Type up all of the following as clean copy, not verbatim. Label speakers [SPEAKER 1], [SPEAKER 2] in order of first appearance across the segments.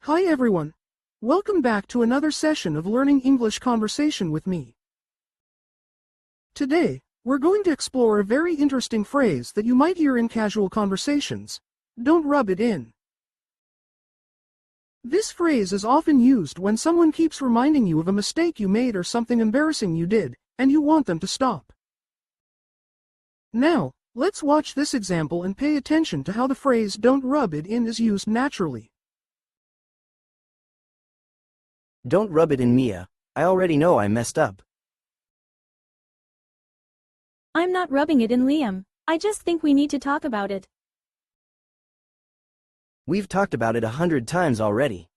[SPEAKER 1] Hi everyone. Welcome back to another session of Learning English Conversation with me. Today, we're going to explore a very interesting phrase that you might hear in casual conversations. Don't rub it in. This phrase is often used when someone keeps reminding you of a mistake you made or something embarrassing you did, and you want them to stop. Now, let's watch this example and pay attention to how the phrase "don't rub it in" is used naturally.
[SPEAKER 2] Don't rub it in, Mia. I already know I messed up.
[SPEAKER 3] I'm not rubbing it in, Liam. I just think we need to talk about it.
[SPEAKER 2] We've talked about it 100 times already.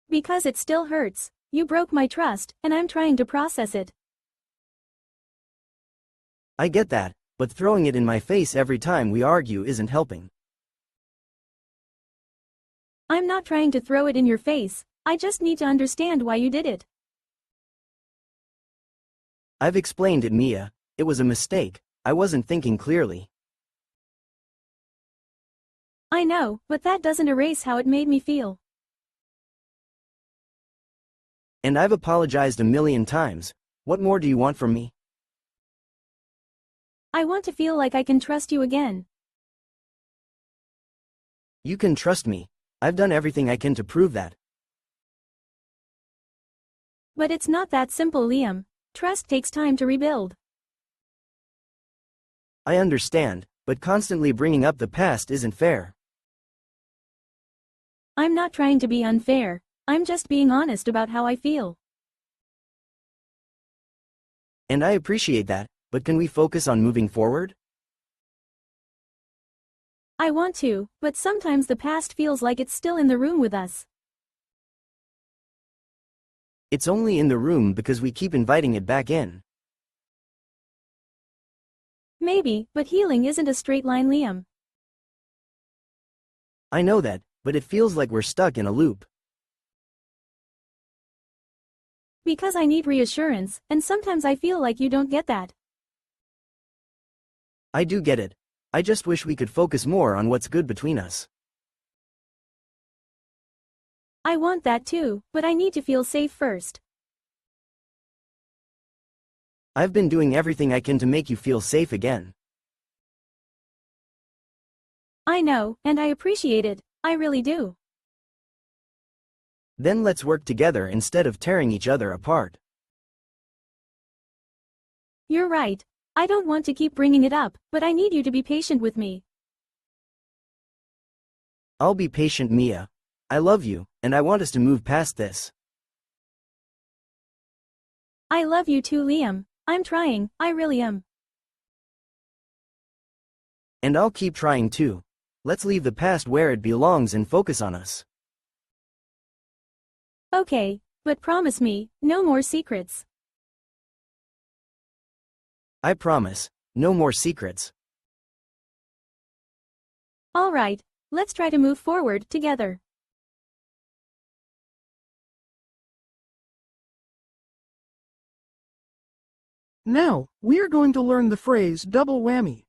[SPEAKER 3] Because it still hurts. You broke my trust, and I'm trying to process it.
[SPEAKER 2] I get that, but throwing it in my face every time we argue isn't helping.
[SPEAKER 3] I'm not trying to throw it in your face. I just need to understand why you did it.
[SPEAKER 2] I've explained it, Mia. It was a mistake. I wasn't thinking clearly.
[SPEAKER 3] I know, but that doesn't erase how it made me feel.
[SPEAKER 2] And I've apologized a million times. What more do you want from me?
[SPEAKER 3] I want to feel like I can trust you again.
[SPEAKER 2] You can trust me. I've done everything I can to prove that.
[SPEAKER 3] But it's not that simple, Liam. Trust takes time to rebuild.
[SPEAKER 2] I understand, but constantly bringing up the past isn't fair.
[SPEAKER 3] I'm not trying to be unfair. I'm just being honest about how I feel.
[SPEAKER 2] And I appreciate that, but can we focus on moving forward?
[SPEAKER 3] I want to, but sometimes the past feels like it's still in the room with us.
[SPEAKER 2] It's only in the room because we keep inviting it back in.
[SPEAKER 3] Maybe, but healing isn't a straight line, Liam.
[SPEAKER 2] I know that, but it feels like we're stuck in a loop.
[SPEAKER 3] Because I need reassurance, and sometimes I feel like you don't get that.
[SPEAKER 2] I do get it. I just wish we could focus more on what's good between us.
[SPEAKER 3] I want that too, but I need to feel safe first.
[SPEAKER 2] I've been doing everything I can to make you feel safe again.
[SPEAKER 3] I know, and I appreciate it. I really do.
[SPEAKER 2] Then let's work together instead of tearing each other apart.
[SPEAKER 3] You're right. I don't want to keep bringing it up, but I need you to be patient with me.
[SPEAKER 2] I'll be patient, Mia. I love you, and I want us to move past this.
[SPEAKER 3] I love you too, Liam. I'm trying, I really am.
[SPEAKER 2] And I'll keep trying too. Let's leave the past where it belongs and focus on us.
[SPEAKER 3] Okay, but promise me, no more secrets.
[SPEAKER 2] I promise, no more secrets.
[SPEAKER 3] All right, let's try to move forward together.
[SPEAKER 1] Now, we are going to learn the phrase double whammy.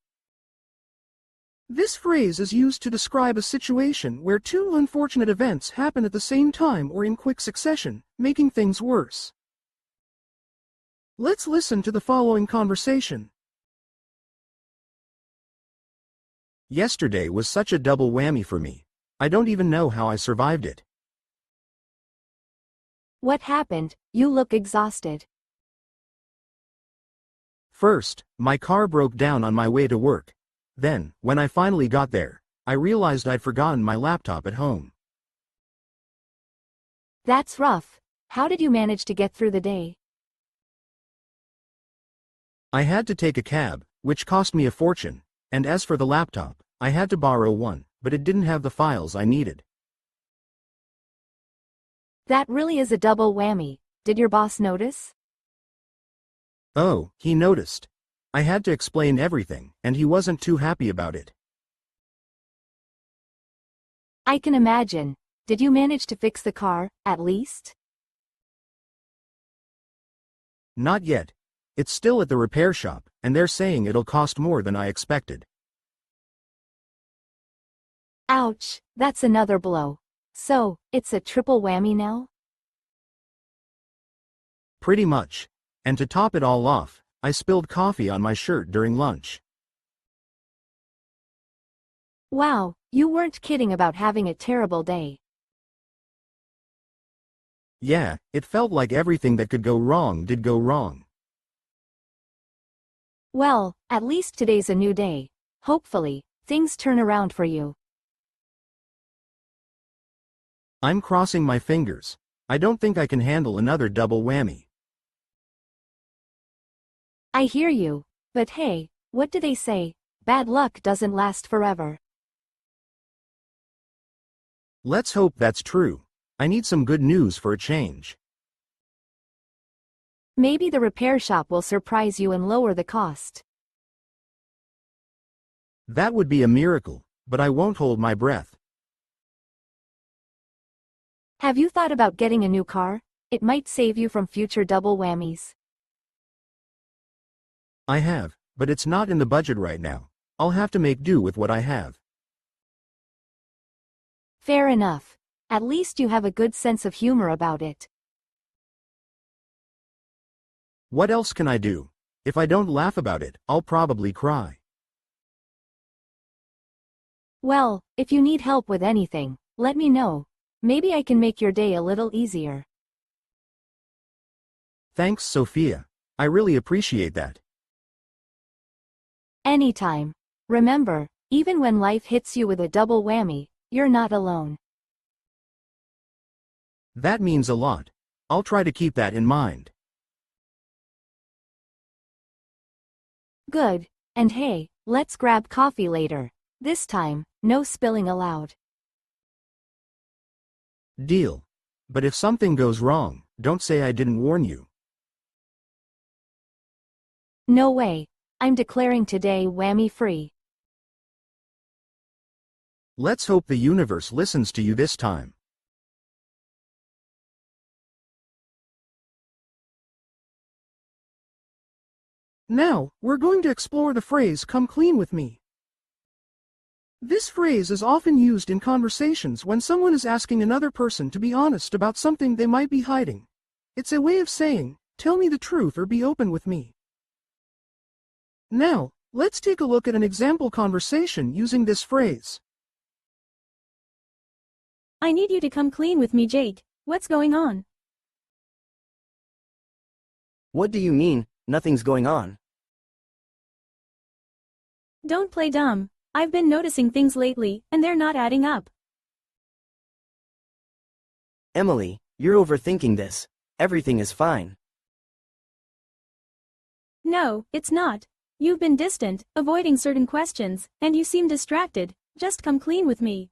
[SPEAKER 1] This phrase is used to describe a situation where two unfortunate events happen at the same time or in quick succession, making things worse. Let's listen to the following conversation. Yesterday was such a double whammy for me. I don't even know how I survived it.
[SPEAKER 4] What happened? You look exhausted.
[SPEAKER 1] First, my car broke down on my way to work. Then, when I finally got there, I realized I'd forgotten my laptop at home.
[SPEAKER 4] That's rough. How did you manage to get through the day?
[SPEAKER 1] I had to take a cab, which cost me a fortune, and as for the laptop, I had to borrow one, but it didn't have the files I needed.
[SPEAKER 4] That really is a double whammy. Did your boss notice?
[SPEAKER 1] Oh, he noticed. I had to explain everything, and he wasn't too happy about it.
[SPEAKER 4] I can imagine. Did you manage to fix the car, at least?
[SPEAKER 1] Not yet. It's still at the repair shop, and they're saying it'll cost more than I expected.
[SPEAKER 4] Ouch, that's another blow. So, it's a triple whammy now?
[SPEAKER 1] Pretty much. And to top it all off, I spilled coffee on my shirt during lunch.
[SPEAKER 4] Wow, you weren't kidding about having a terrible day.
[SPEAKER 1] Yeah, it felt like everything that could go wrong did go wrong.
[SPEAKER 4] Well, at least today's a new day. Hopefully, things turn around for you.
[SPEAKER 1] I'm crossing my fingers. I don't think I can handle another double whammy.
[SPEAKER 4] I hear you, but hey, what do they say? Bad luck doesn't last forever.
[SPEAKER 1] Let's hope that's true. I need some good news for a change.
[SPEAKER 4] Maybe the repair shop will surprise you and lower the cost.
[SPEAKER 1] That would be a miracle, but I won't hold my breath.
[SPEAKER 4] Have you thought about getting a new car? It might save you from future double whammies.
[SPEAKER 1] I have, but it's not in the budget right now. I'll have to make do with what I have.
[SPEAKER 4] Fair enough. At least you have a good sense of humor about it.
[SPEAKER 1] What else can I do? If I don't laugh about it, I'll probably cry.
[SPEAKER 4] Well, if you need help with anything, let me know. Maybe I can make your day a little easier.
[SPEAKER 1] Thanks, Sophia. I really appreciate that.
[SPEAKER 4] Anytime. Remember, even when life hits you with a double whammy, you're not alone.
[SPEAKER 1] That means a lot. I'll try to keep that in mind.
[SPEAKER 4] Good. And hey, let's grab coffee later. This time, no spilling allowed.
[SPEAKER 1] Deal. But if something goes wrong, don't say I didn't warn you.
[SPEAKER 4] No way. I'm declaring today whammy-free.
[SPEAKER 1] Let's hope the universe listens to you this time. Now, we're going to explore the phrase "come clean with me." This phrase is often used in conversations when someone is asking another person to be honest about something they might be hiding. It's a way of saying, "Tell me the truth or be open with me." Now, let's take a look at an example conversation using this phrase.
[SPEAKER 3] I need you to come clean with me, Jake. What's going on?
[SPEAKER 2] What do you mean, nothing's going on?
[SPEAKER 3] Don't play dumb. I've been noticing things lately, and they're not adding up.
[SPEAKER 2] Emily, you're overthinking this. Everything is fine.
[SPEAKER 3] No, it's not. You've been distant, avoiding certain questions, and you seem distracted. Just come clean with me.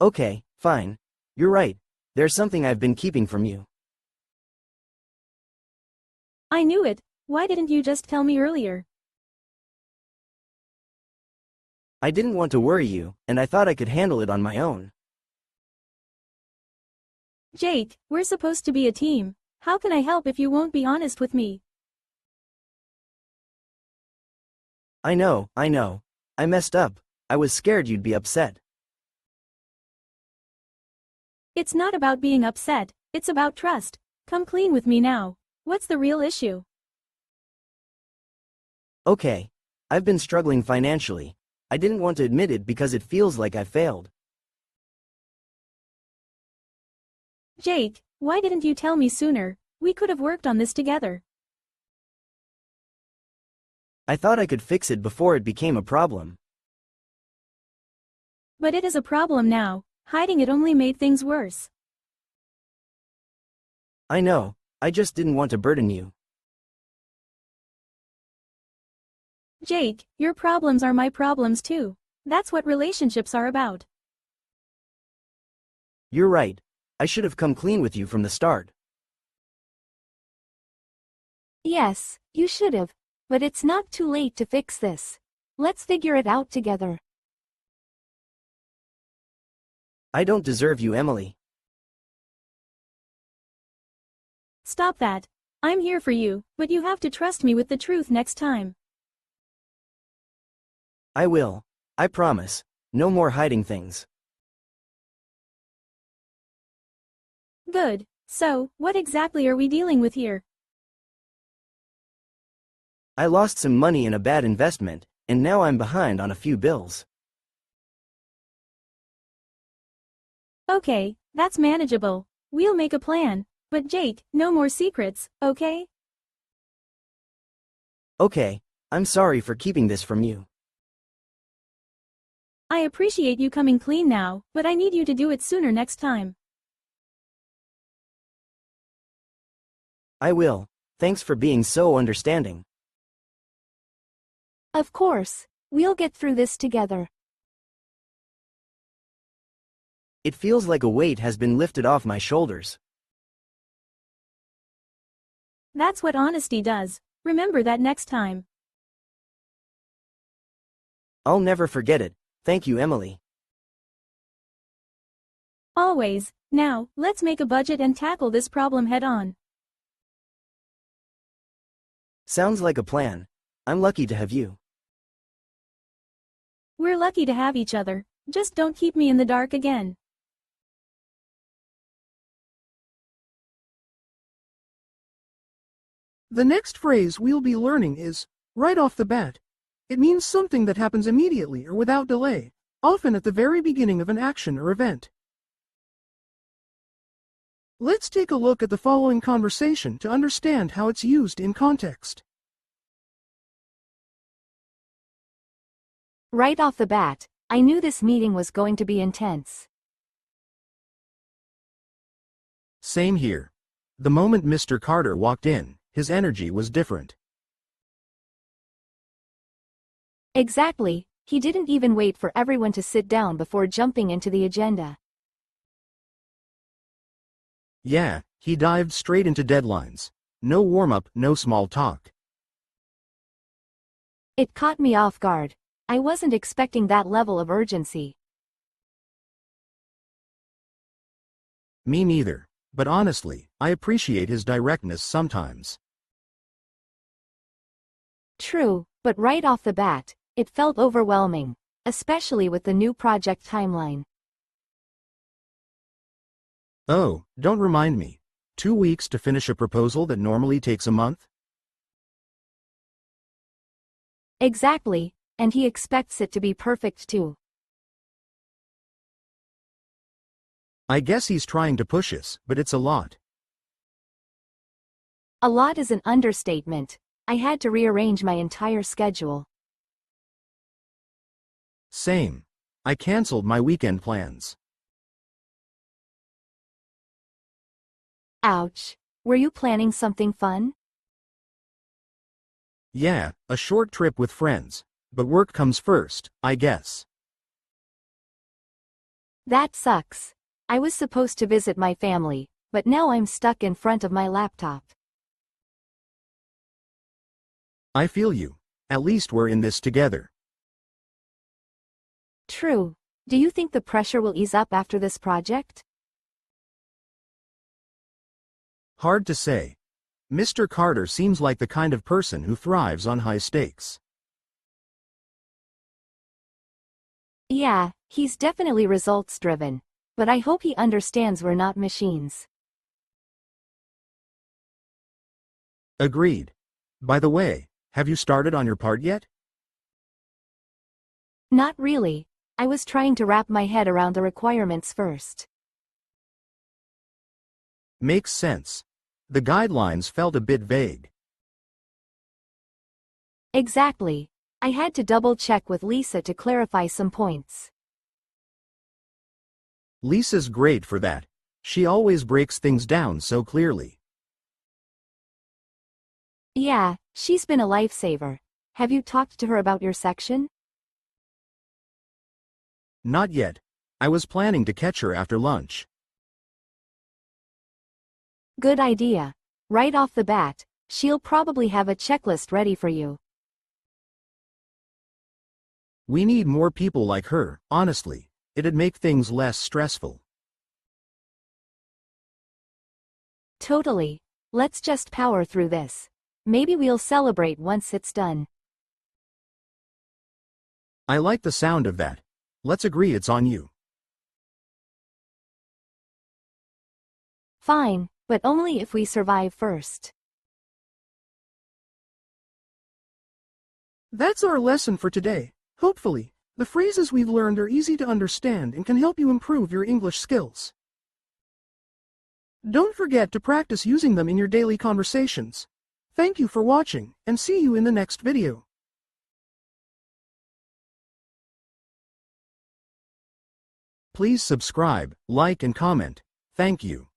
[SPEAKER 2] Okay, fine. You're right. There's something I've been keeping from you.
[SPEAKER 3] I knew it. Why didn't you just tell me earlier?
[SPEAKER 2] I didn't want to worry you, and I thought I could handle it on my own.
[SPEAKER 3] Jake, we're supposed to be a team. How can I help if you won't be honest with me?
[SPEAKER 2] I know. I messed up. I was scared you'd be upset.
[SPEAKER 3] It's not about being upset, it's about trust. Come clean with me now. What's the real issue?
[SPEAKER 2] Okay. I've been struggling financially. I didn't want to admit it because it feels like I failed.
[SPEAKER 3] Jake, why didn't you tell me sooner? We could have worked on this together.
[SPEAKER 2] I thought I could fix it before it became a problem.
[SPEAKER 3] But it is a problem now. Hiding it only made things worse.
[SPEAKER 2] I know. I just didn't want to burden you.
[SPEAKER 3] Jake, your problems are my problems too. That's what relationships are about.
[SPEAKER 2] You're right. I should have come clean with you from the start.
[SPEAKER 4] Yes, you should have. But it's not too late to fix this. Let's figure it out together.
[SPEAKER 2] I don't deserve you, Emily.
[SPEAKER 3] Stop that. I'm here for you, but you have to trust me with the truth next time.
[SPEAKER 2] I will. I promise. No more hiding things.
[SPEAKER 3] Good. So, what exactly are we dealing with here?
[SPEAKER 2] I lost some money in a bad investment, and now I'm behind on a few bills.
[SPEAKER 3] Okay, that's manageable. We'll make a plan. But Jake, no more secrets, okay?
[SPEAKER 2] Okay, I'm sorry for keeping this from you.
[SPEAKER 3] I appreciate you coming clean now, but I need you to do it sooner next time.
[SPEAKER 2] I will. Thanks for being so understanding.
[SPEAKER 4] Of course, we'll get through this together.
[SPEAKER 2] It feels like a weight has been lifted off my shoulders.
[SPEAKER 3] That's what honesty does. Remember that next time.
[SPEAKER 2] I'll never forget it. Thank you, Emily.
[SPEAKER 3] Always. Now, let's make a budget and tackle this problem head on.
[SPEAKER 2] Sounds like a plan. I'm lucky to have you.
[SPEAKER 3] We're lucky to have each other. Just don't keep me in the dark again.
[SPEAKER 1] The next phrase we'll be learning is right off the bat. It means something that happens immediately or without delay, often at the very beginning of an action or event. Let's take a look at the following conversation to understand how it's used in context.
[SPEAKER 4] Right off the bat, I knew this meeting was going to be intense.
[SPEAKER 1] Same here. The moment Mr. Carter walked in, his energy was different.
[SPEAKER 4] Exactly, he didn't even wait for everyone to sit down before jumping into the agenda.
[SPEAKER 1] Yeah, he dived straight into deadlines. No warm-up, no small talk.
[SPEAKER 4] It caught me off guard. I wasn't expecting that level of urgency.
[SPEAKER 1] Me neither. But honestly, I appreciate his directness sometimes.
[SPEAKER 4] True, but right off the bat, it felt overwhelming, especially with the new project timeline.
[SPEAKER 1] Oh, don't remind me. 2 weeks to finish a proposal that normally takes a month?
[SPEAKER 4] Exactly, and he expects it to be perfect too.
[SPEAKER 1] I guess he's trying to push us, but it's a lot.
[SPEAKER 4] A lot is an understatement. I had to rearrange my entire schedule.
[SPEAKER 1] Same. I canceled my weekend plans.
[SPEAKER 4] Ouch. Were you planning something fun?
[SPEAKER 1] Yeah, a short trip with friends. But work comes first, I guess.
[SPEAKER 4] That sucks. I was supposed to visit my family, but now I'm stuck in front of my laptop.
[SPEAKER 1] I feel you. At least we're in this together.
[SPEAKER 4] True. Do you think the pressure will ease up after this project?
[SPEAKER 1] Hard to say. Mr. Carter seems like the kind of person who thrives on high stakes.
[SPEAKER 4] Yeah, he's definitely results-driven. But I hope he understands we're not machines.
[SPEAKER 1] Agreed. By the way, have you started on your part yet?
[SPEAKER 4] Not really. I was trying to wrap my head around the requirements first.
[SPEAKER 1] Makes sense. The guidelines felt a bit vague.
[SPEAKER 4] Exactly. I had to double-check with Lisa to clarify some points.
[SPEAKER 1] Lisa's great for that. She always breaks things down so clearly.
[SPEAKER 4] Yeah, she's been a lifesaver. Have you talked to her about your section?
[SPEAKER 1] Not yet. I was planning to catch her after lunch.
[SPEAKER 4] Good idea. Right off the bat, she'll probably have a checklist ready for you.
[SPEAKER 1] We need more people like her, honestly. It'd make things less stressful.
[SPEAKER 4] Totally. Let's just power through this. Maybe we'll celebrate once it's done.
[SPEAKER 1] I like the sound of that. Let's agree it's on you.
[SPEAKER 4] Fine, but only if we survive first.
[SPEAKER 1] That's our lesson for today. Hopefully, the phrases we've learned are easy to understand and can help you improve your English skills. Don't forget to practice using them in your daily conversations. Thank you for watching, and see you in the next video. Please subscribe, like and comment. Thank you.